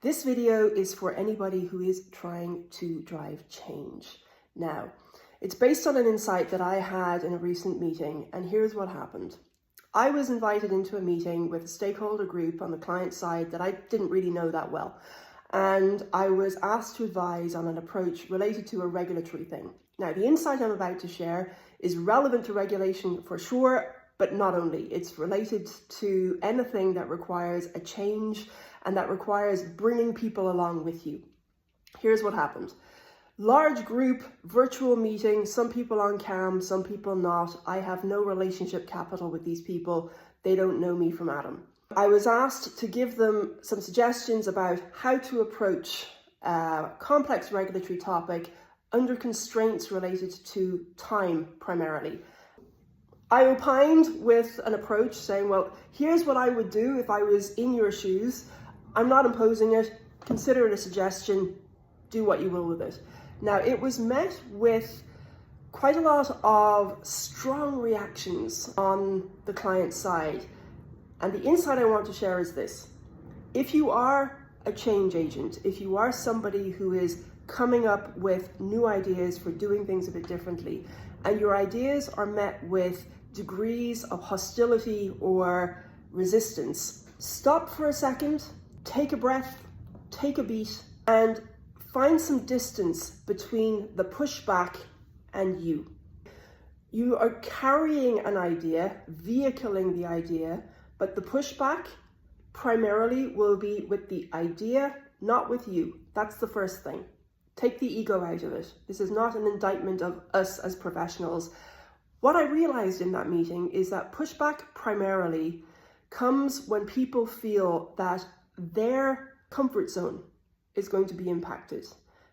This video is for anybody who is trying to drive change. Now, it's based on an insight that I had in a recent meeting, and here's what happened. I was invited into a meeting with a stakeholder group on the client side that I didn't really know that well. And I was asked to advise on an approach related to a regulatory thing. Now, the insight I'm about to share is relevant to regulation for sure, but not only. It's related to anything that requires a change and that requires bringing people along with you. Here's what happened. Large group, virtual meeting, some people on cam, some people not. I have no relationship capital with these people. They don't know me from Adam. I was asked to give them some suggestions about how to approach a complex regulatory topic under constraints related to time primarily. I opined with an approach saying, well, here's what I would do if I was in your shoes. I'm not imposing it. Consider it a suggestion. Do what you will with it. Now, it was met with quite a lot of strong reactions on the client side. And the insight I want to share is this. If you are a change agent, if you are somebody who is coming up with new ideas for doing things a bit differently, and your ideas are met with degrees of hostility or resistance, stop for a second, take a breath, take a beat, and find some distance between the pushback and you. You are carrying an idea, vehicling the idea, but the pushback primarily will be with the idea, not with you. That's the first thing. Take the ego out of it. This is not an indictment of us as professionals. What I realized in that meeting is that pushback primarily comes when people feel that their comfort zone is going to be impacted.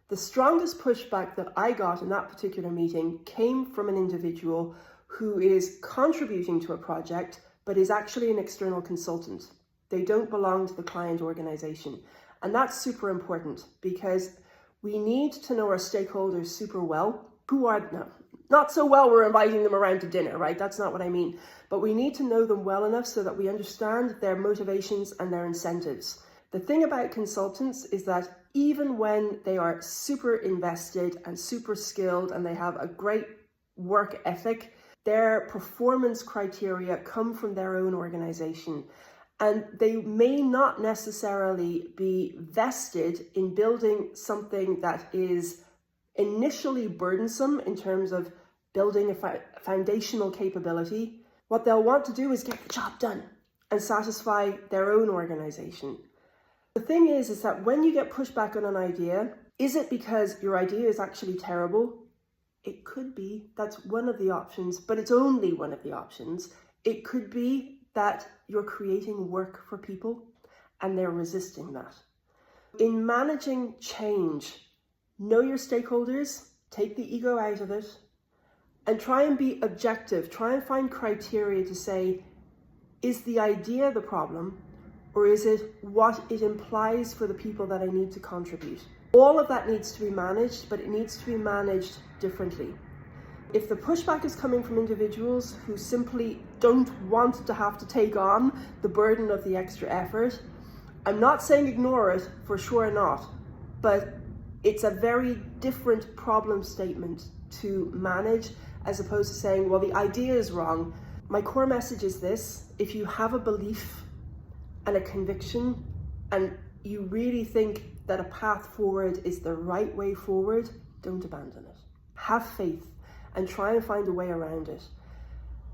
The strongest pushback that I got in that particular meeting came from an individual who is contributing to a project, but is actually an external consultant. They don't belong to the client organization. And that's super important because we need to know our stakeholders super well. Who are no, not so well we're inviting them around to dinner, right? That's not what I mean. But we need to know them well enough so that we understand their motivations and their incentives. The thing about consultants is that even when they are super invested and super skilled and they have a great work ethic, their performance criteria come from their own organization. And they may not necessarily be vested in building something that is initially burdensome in terms of building a foundational capability. What they'll want to do is get the job done and satisfy their own organization. The thing is that when you get pushback on an idea, is it because your idea is actually terrible? It could be. That's one of the options, but it's only one of the options. It could be that you're creating work for people and they're resisting that. In managing change, know your stakeholders, take the ego out of it, and try and be objective. Try and find criteria to say, is the idea the problem, or is it what it implies for the people that I need to contribute? All of that needs to be managed, but it needs to be managed differently. If the pushback is coming from individuals who simply don't want to have to take on the burden of the extra effort, I'm not saying ignore it, for sure not, but it's a very different problem statement to manage as opposed to saying, well, the idea is wrong. My core message is this: if you have a belief and a conviction and you really think that a path forward is the right way forward, don't abandon it. Have faith and try and find a way around it.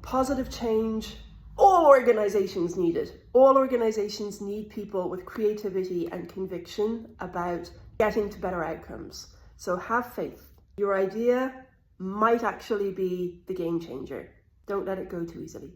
Positive change, all organizations need it. All organizations need people with creativity and conviction about getting to better outcomes. So have faith. Your idea might actually be the game changer. Don't let it go too easily.